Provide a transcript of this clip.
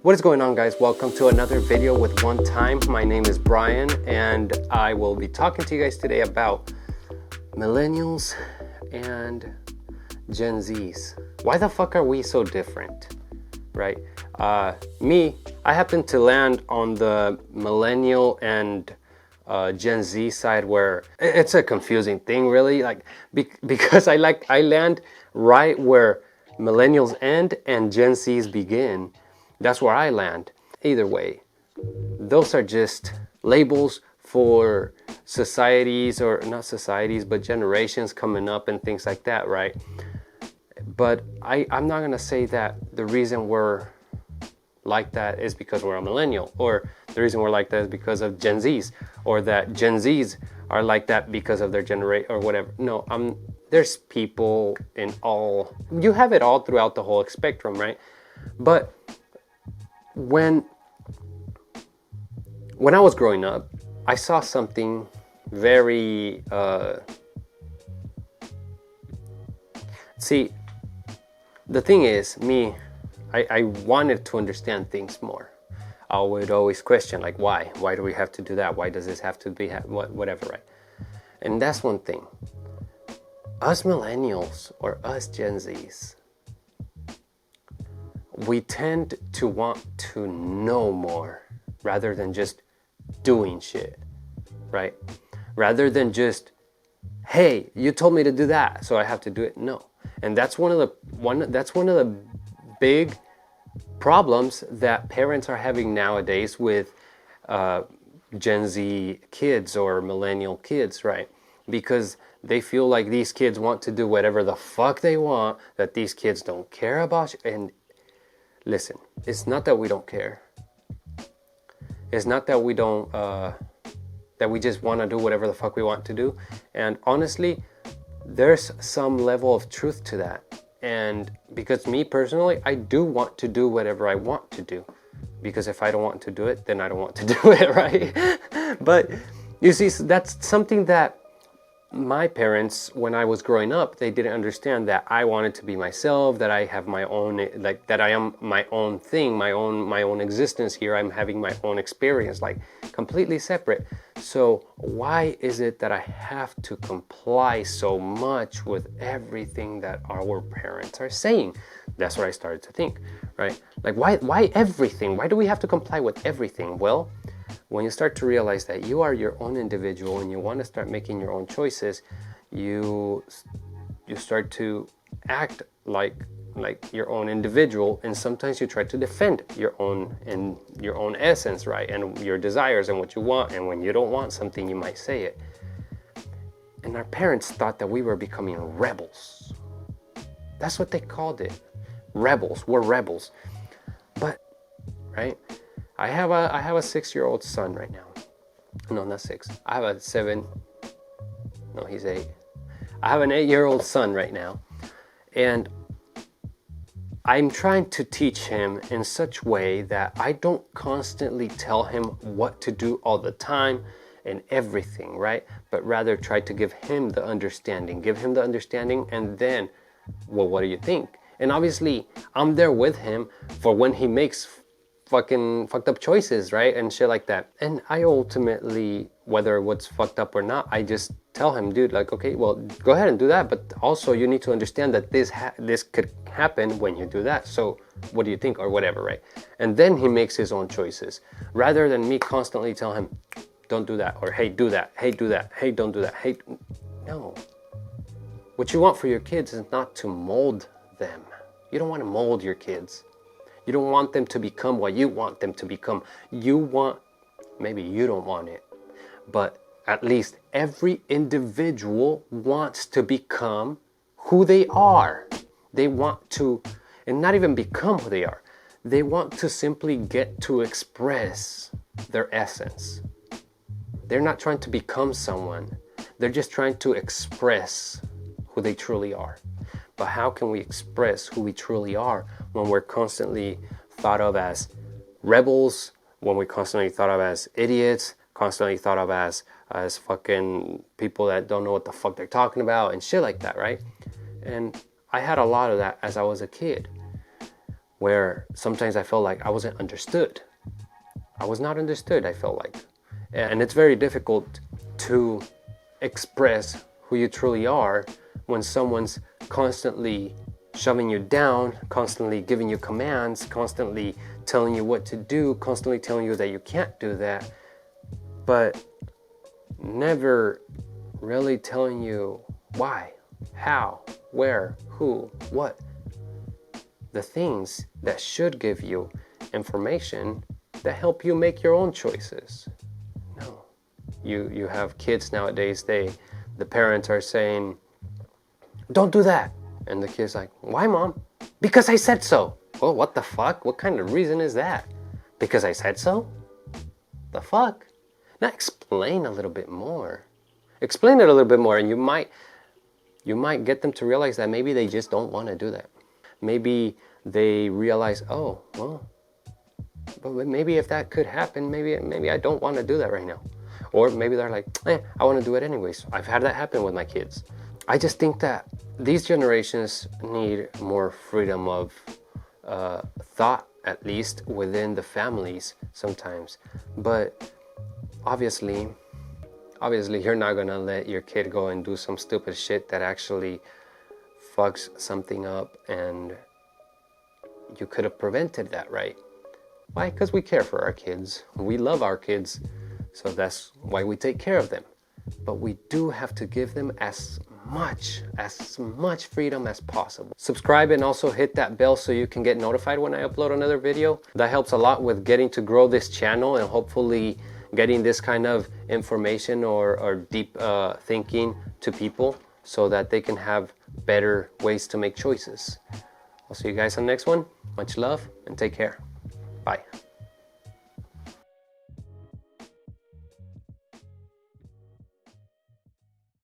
What is going on, guys? Welcome to another video with OneTime. My name is Bryan, and I will be talking to you guys today about Millennials and Gen Zs. Why the fuck are we so different, right? I happen to land on the Millennial and Gen Z side, where it's a confusing thing, really, because I land right where Millennials end and Gen Zs begin. That's where I land. Either way, those are just labels for societies, or not societies, but generations coming up and things like that, right? But I'm not gonna say that the reason we're like that is because we're a millennial, or the reason we're like that is because of Gen Zs, or that Gen Zs are like that because of their generation or whatever. No, there's people in all, you have it all throughout the whole spectrum, right? But when I was growing up, I saw something very see, the thing is, I wanted to understand things more. I would always question, like, why do we have to do that? Why does this have to be whatever, right? And that's one thing. Us millennials, or us Gen Zs, we tend to want to know more rather than just doing shit, right? Rather than just, hey, you told me to do that, so I have to do it. No. And that's one of the big problems that parents are having nowadays with Gen Z kids or millennial kids, right? Because they feel like these kids want to do whatever the fuck they want, that these kids don't care about. And listen, it's not that we don't care. It's not that we don't, that we just want to do whatever the fuck we want to do. And honestly, there's some level of truth to that. And because me personally, I do want to do whatever I want to do. Because if I don't want to do it, then I don't want to do it, right? But you see, that's something that my parents, when I was growing up, they didn't understand, that I wanted to be myself, that I have my own, like, that I am my own thing, my own existence here. I'm having my own experience, like, completely separate. So why is it that I have to comply so much with everything that our parents are saying? That's what I started to think, right? Like, why everything? Why do we have to comply with everything? Well, when you start to realize that you are your own individual and you want to start making your own choices, you start to act like your own individual, and sometimes you try to defend your own essence, right? And your desires and what you want, and when you don't want something, you might say it. And our parents thought that we were becoming rebels. That's what they called it. Rebels. We're rebels. But, right? I have a 6-year-old son right now. No, not 6. I have a 7. No, he's 8. I have an 8-year-old son right now. And I'm trying to teach him in such a way that I don't constantly tell him what to do all the time and everything, right? But rather try to give him the understanding. And then, well, what do you think? And obviously, I'm there with him for when he makes fucking fucked up choices, right? And shit like that. And I ultimately, whether what's fucked up or not, I just tell him, dude, like, okay, well, go ahead and do that, but also you need to understand that this could happen when you do that. So what do you think, or whatever, right? And then he makes his own choices, rather than me constantly tell him, don't do that, or hey, do that, hey, do that, hey, don't do that, hey. No. What you want for your kids is not to mold them. You don't want to mold your kids. You don't want them to become what you want them to become. Maybe you don't want it, but at least every individual wants to become who they are. They want to, and not even become who they are. They want to simply get to express their essence. They're not trying to become someone. They're just trying to express who they truly are. But how can we express who we truly are when we're constantly thought of as rebels, when we're constantly thought of as idiots, constantly thought of as fucking people that don't know what the fuck they're talking about and shit like that, right? And I had a lot of that as I was a kid. where sometimes I felt like I wasn't understood. I was not understood, I felt like. And it's very difficult to express who you truly are when someone's constantly shoving you down, constantly giving you commands, constantly telling you what to do, constantly telling you that you can't do that, but never really telling you why, how, where, who, what. The things that should give you information that help you make your own choices. No. You have kids nowadays, the parents are saying, don't do that. And the kid's like, why, Mom? Because I said so. Oh, what the fuck? What kind of reason is that? Because I said so? The fuck? Now explain a little bit more. Explain it a little bit more, and you might get them to realize that maybe they just don't want to do that. Maybe they realize, oh, well, but maybe if that could happen, maybe I don't want to do that right now. Or maybe they're like, I want to do it anyways. I've had that happen with my kids. I just think that these generations need more freedom of thought, at least within the families sometimes. But obviously you're not gonna let your kid go and do some stupid shit that actually fucks something up, and you could have prevented that, right? Why? Because we care for our kids. We love our kids, so that's why we take care of them. But we do have to give them as much freedom as possible. Subscribe and also hit that bell so you can get notified when I upload another video. That helps a lot with getting to grow this channel and hopefully getting this kind of information or deep thinking to people so that they can have better ways to make choices. I'll see you guys on the next one. Much love and take care. Bye.